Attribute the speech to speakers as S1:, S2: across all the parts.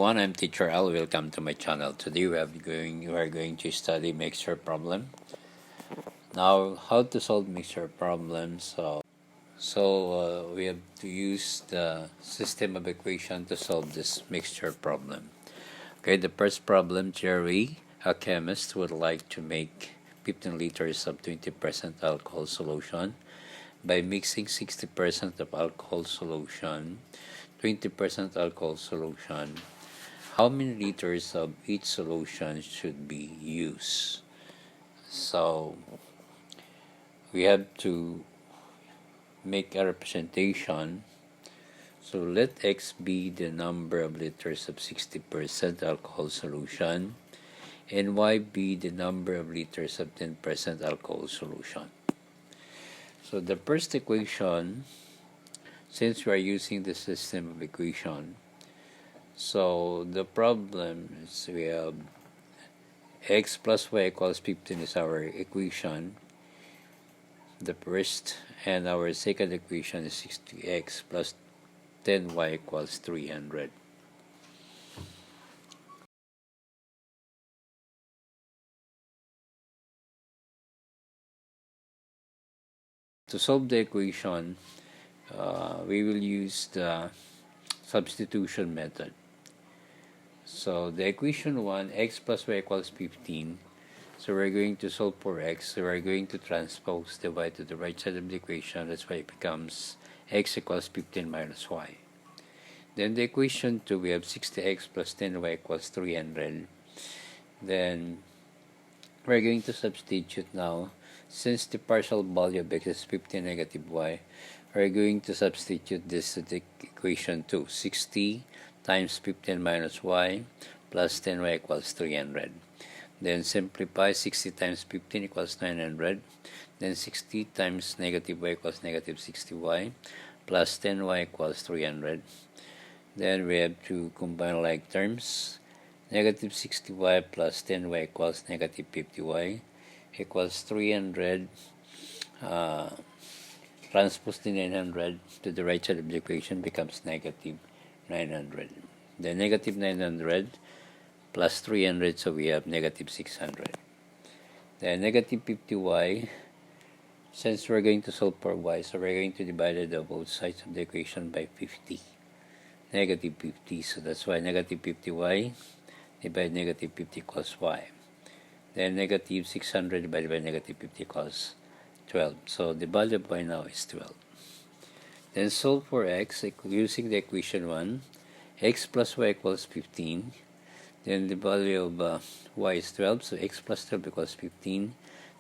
S1: everyone, I'm Teacher Al. Welcome to my channel. Today we are going to study mixture problem. Now, how to solve mixture problems? We have to use the system of equation to solve this mixture problem. Okay, the first problem, Jerry, a chemist, would like to make 15 liters of 20% alcohol solution by mixing 60% of alcohol solution, 20% alcohol solution. How many liters of each solution should be used? So we have to make a representation. So let X be the number of liters of 60% alcohol solution and Y be the number of liters of 10% alcohol solution. So the first equation, since we are using the system of equation, so the problem is we have X plus Y equals 15 is our equation, the first, and our second equation is 60X plus 10Y equals 300. To solve the equation, we will use the substitution method. So the equation 1, X plus Y equals 15. So we're going to solve for X. So we're going to transpose the Y to the right side of the equation. That's why it becomes X equals 15 minus Y. Then the equation 2, we have 60X plus 10Y equals 300. Then we're going to substitute now. Since the partial value of X is 15 negative Y, we're going to substitute this to the equation 2. 60 times 15 minus Y plus 10Y equals 300. Then simplify. 60 times 15 equals 900. Then 60 times negative Y equals negative 60Y plus 10Y equals 300. Then we have to combine like terms. Negative 60Y plus 10Y equals negative 50Y equals 300. Transpose the 900 to the right side of the equation becomes negative 900. Then negative 900 plus 300, so we have negative 600. Then negative 50Y, since we're going to solve for Y, so we're going to divide the both sides of the equation by 50. Negative 50, so that's why negative 50Y divided by negative 50 equals Y. Then negative 600 divided by negative 50 equals 12. So the value of Y now is 12. Then solve for X using the equation 1. X plus Y equals 15. Then the value of Y is 12. So X plus 12 equals 15.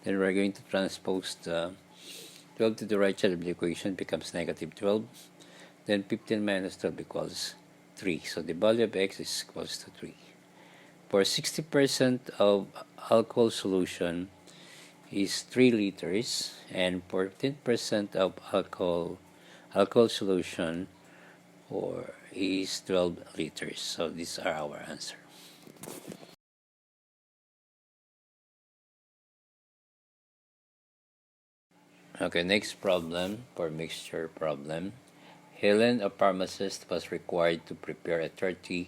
S1: Then we're going to transpose the 12 to the right side of the equation, becomes negative 12. Then 15 minus 12 equals 3. So the value of X is equals to 3. For 60% of alcohol solution is 3 liters, and for 10% of alcohol solution is 12 liters. So these are our answer. Okay, next problem for mixture problem. Helen, a pharmacist, was required to prepare a 30%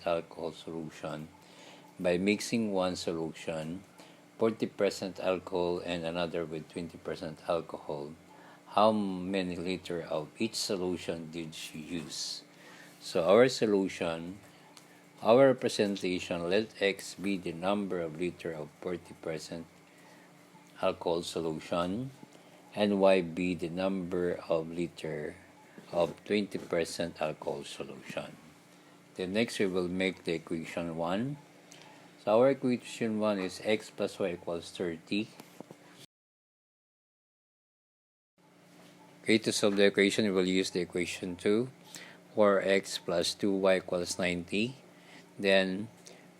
S1: alcohol solution by mixing one solution, 40% alcohol, and another with 20% alcohol. How many liters of each solution did she use? So our solution, our representation, let X be the number of liters of 40% alcohol solution and Y be the number of liters of 20% alcohol solution. Then next we will make the equation 1. So our equation 1 is X plus Y equals 30. Okay, to solve the equation, we will use the equation 2. 4X plus 2Y equals 90. Then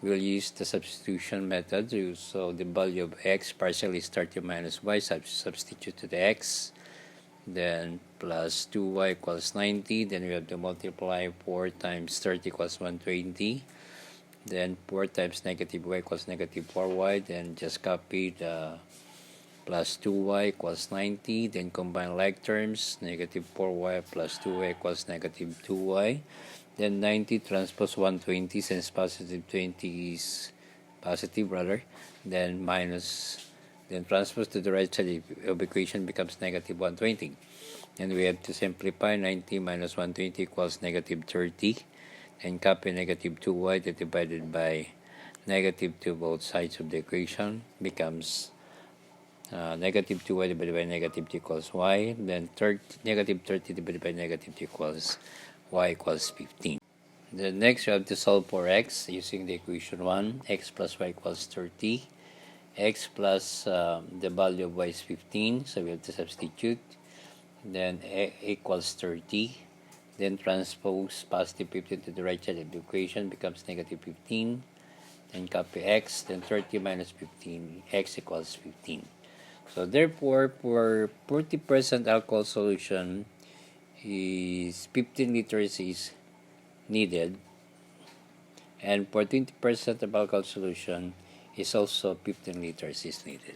S1: we'll use the substitution method. So the value of X partially is 30 minus Y, substitute to the X. Then plus 2Y equals 90. Then we have to multiply 4 times 30 equals 120. Then 4 times negative Y equals negative 4Y. Then just copy the plus 2y equals 90. Then combine like terms, negative 4y plus 2y equals negative 2y. Then 90 transpose 120, since positive 20 is positive rather, then transpose to the right side of equation becomes negative 120. And we have to simplify. 90 minus 120 equals negative 30. And copy negative 2y that divided by negative 2 both sides of the equation becomes negative 2y divided by negative 2 equals y. Then negative 30 divided by negative 2 equals y equals 15. Then next we have to solve for x using the equation 1. X plus y equals 30. X plus the value of y is 15, so we have to substitute. Then equals 30. Then transpose positive 15 to the right side of the equation becomes negative 15. Then copy x, then 30 minus 15, x equals 15. So therefore, for 40% alcohol solution, is 15 liters is needed, and for 20% of alcohol solution is also 15 liters is needed.